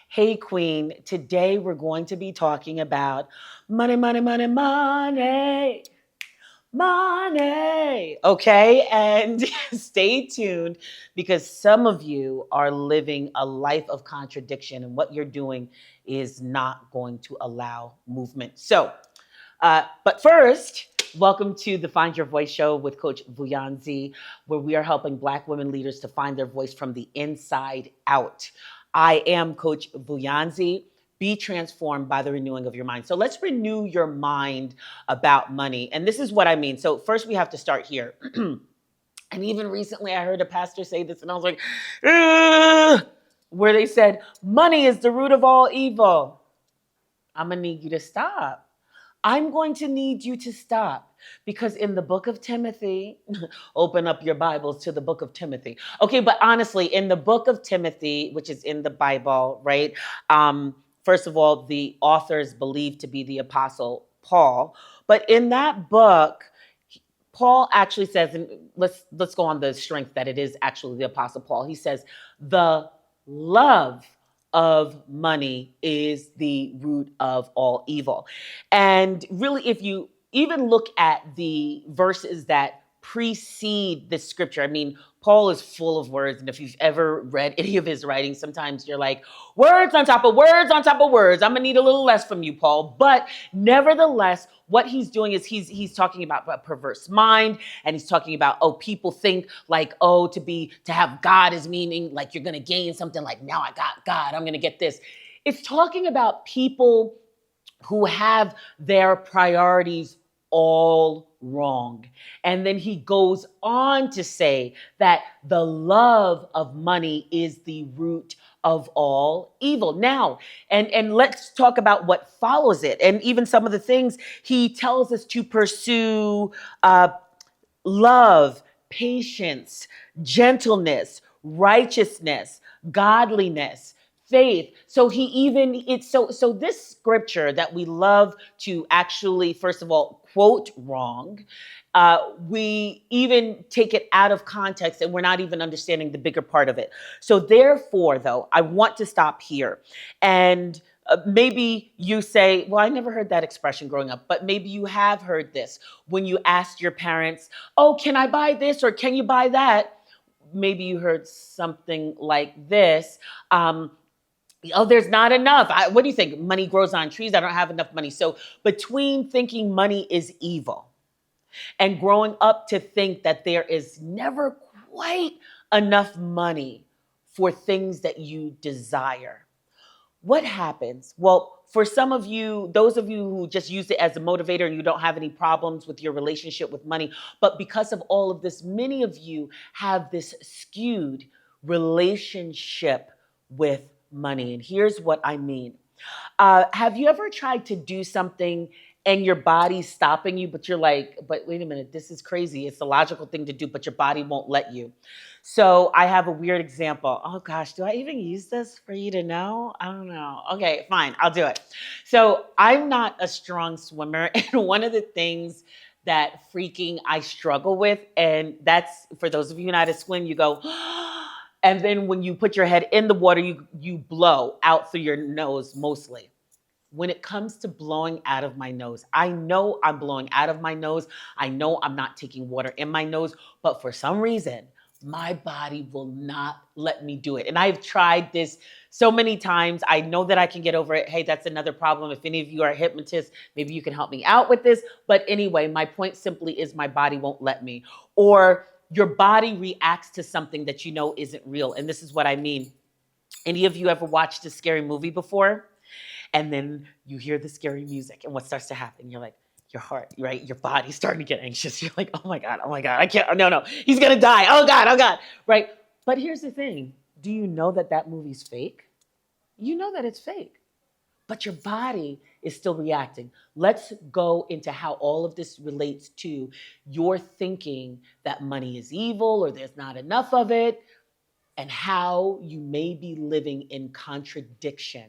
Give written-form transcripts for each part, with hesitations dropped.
Hey, Queen. Today we're going to be talking about money, money, money, money, money. Okay. And stay tuned because some of you are living a life of contradiction, and what you're doing is not going to allow movement. But first, welcome to the Find Your Voice show with Coach Vuyanzi, where we are helping Black women leaders to find their voice from the inside out. I am Coach Vuyanzi. Be transformed by the renewing of your mind. So let's renew your mind about money. And this is what I mean. So first we have to start here. And even recently I heard a pastor say this and I was like, "Ugh," where they said, money is the root of all evil. I'm going to need you to stop. I'm going to need you to stop because in the book of Timothy, open up your Bibles to the book of Timothy. Okay, but honestly, in the book of Timothy, which is in the Bible, right? First of all, the author is believed to be the apostle Paul, but in that book, Paul actually says, and let's go on the strength that it is actually the apostle Paul. He says, the love of money is the root of all evil. And really, if you even look at the verses that precede this scripture, I mean, Paul is full of words. And if you've ever read any of his writings, sometimes you're like, words on top of words on top of words. I'm gonna need a little less from you, Paul. But nevertheless, what he's doing is he's talking about a perverse mind, and he's talking about, oh, people think like, oh, to have God is meaning like you're gonna gain something, like now I got God, I'm gonna get this. It's talking about people who have their priorities all wrong. And then he goes on to say that the love of money is the root of all evil. Now, and let's talk about what follows it. And even some of the things he tells us to pursue: love, patience, gentleness, righteousness, godliness, faith. So he even it's so this scripture that we love to actually, first of all, quote wrong. We even take it out of context and we're not even understanding the bigger part of it. So therefore, though, I want to stop here. And maybe you say, well, I never heard that expression growing up, but maybe you have heard this when you asked your parents, oh, can I buy this or can you buy that? Maybe you heard something like this. Oh, there's not enough. What do you think? Money grows on trees. I don't have enough money. So between thinking money is evil and growing up to think that there is never quite enough money for things that you desire, what happens? Well, for some of you, those of you who just use it as a motivator and you don't have any problems with your relationship with money, but because of all of this, many of you have this skewed relationship with money. And here's what I mean. Have you ever tried to do something and your body's stopping you, but you're like, but wait a minute, this is crazy. It's the logical thing to do, but your body won't let you. So I have a weird example. Oh gosh, do I even use this for you to know? I don't know. Okay, fine, I'll do it. So I'm not a strong swimmer. And one of the things that freaking I struggle with, and that's for those of you who know how to swim, you go, and then when you put your head in the water, you blow out through your nose mostly. When it comes to blowing out of my nose, I know I'm blowing out of my nose. I know I'm not taking water in my nose, but for some reason, my body will not let me do it. And I've tried this so many times. I know that I can get over it. Hey, that's another problem. If any of you are hypnotists, maybe you can help me out with this. But anyway, my point simply is my body won't let me. Or your body reacts to something that you know isn't real. And this is what I mean. Any of you ever watched a scary movie before? And then you hear the scary music, and what starts to happen? You're like, your heart, right? Your body's starting to get anxious. You're like, oh my God, I can't, no, he's gonna die. Oh God, right? But here's the thing. Do you know that that movie's fake? You know that it's fake, but your body is still reacting. Let's go into how all of this relates to your thinking that money is evil or there's not enough of it, and how you may be living in contradiction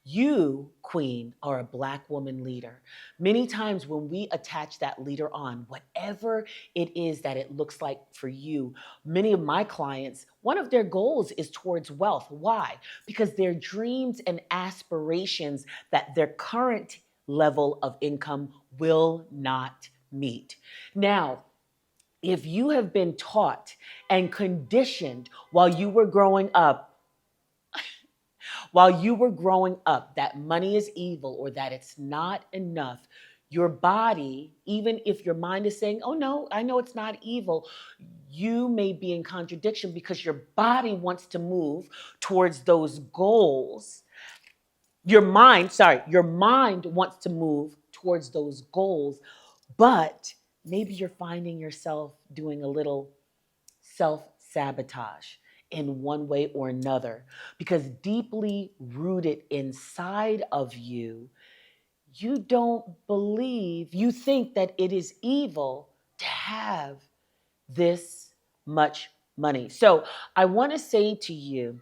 You, queen, are a Black woman leader. Many times when we attach that leader on, whatever it is that it looks like for you, many of my clients, one of their goals is towards wealth. Why? Because their dreams and aspirations that their current level of income will not meet. Now, if you have been taught and conditioned while you were growing up that money is evil or that it's not enough, your body, even if your mind is saying, oh no, I know it's not evil, you may be in contradiction because your body wants to move towards those goals. Your mind wants to move towards those goals, but maybe you're finding yourself doing a little self sabotage in one way or another because deeply rooted inside of you, you don't believe, you think that it is evil to have this much money. So I want to say to you,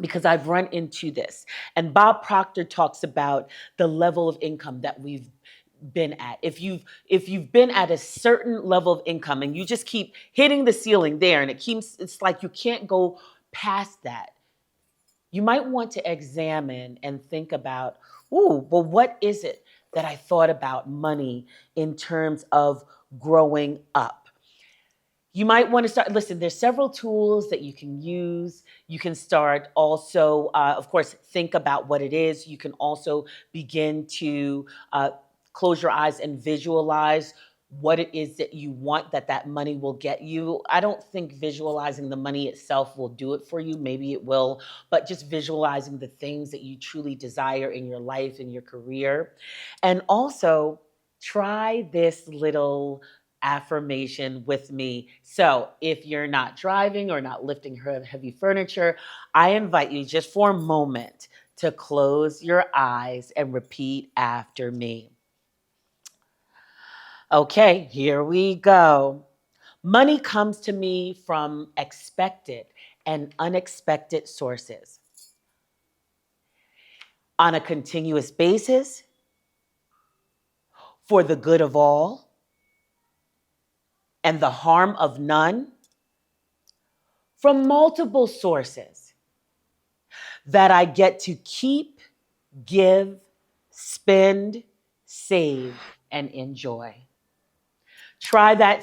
because I've run into this, and Bob Proctor talks about the level of income that we've been at. If you've been at a certain level of income and you just keep hitting the ceiling there and it's like you can't go past that, you might want to examine and think about, ooh, well, what is it that I thought about money in terms of growing up? You might want to start, listen, there's several tools that you can use. You can start also, of course, think about what it is. You can also begin to close your eyes and visualize what it is that you want that money will get you. I don't think visualizing the money itself will do it for you. Maybe it will, but just visualizing the things that you truly desire in your life, in your career. And also try this little affirmation with me. So, if you're not driving or not lifting heavy furniture, I invite you just for a moment to close your eyes and repeat after me. Okay, here we go. Money comes to me from expected and unexpected sources on a continuous basis for the good of all and the harm of none from multiple sources that I get to keep, give, spend, save, and enjoy. Try that,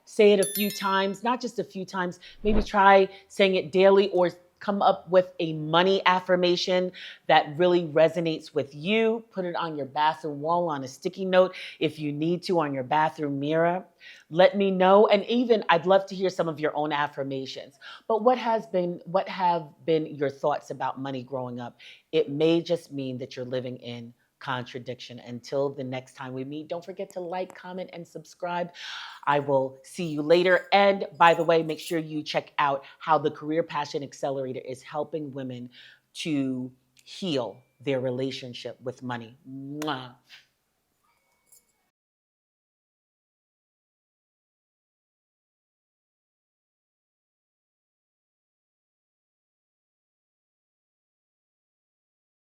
say it a few times, not just a few times, maybe try saying it daily or come up with a money affirmation that really resonates with you. Put it on your bathroom wall on a sticky note if you need to, on your bathroom mirror. Let me know. And even I'd love to hear some of your own affirmations. But what have been your thoughts about money growing up? It may just mean that you're living in contradiction. Until the next time we meet, don't forget to like, comment, and subscribe. I will see you later. And by the way, make sure you check out how the Career Passion Accelerator is helping women to heal their relationship with money. Mwah.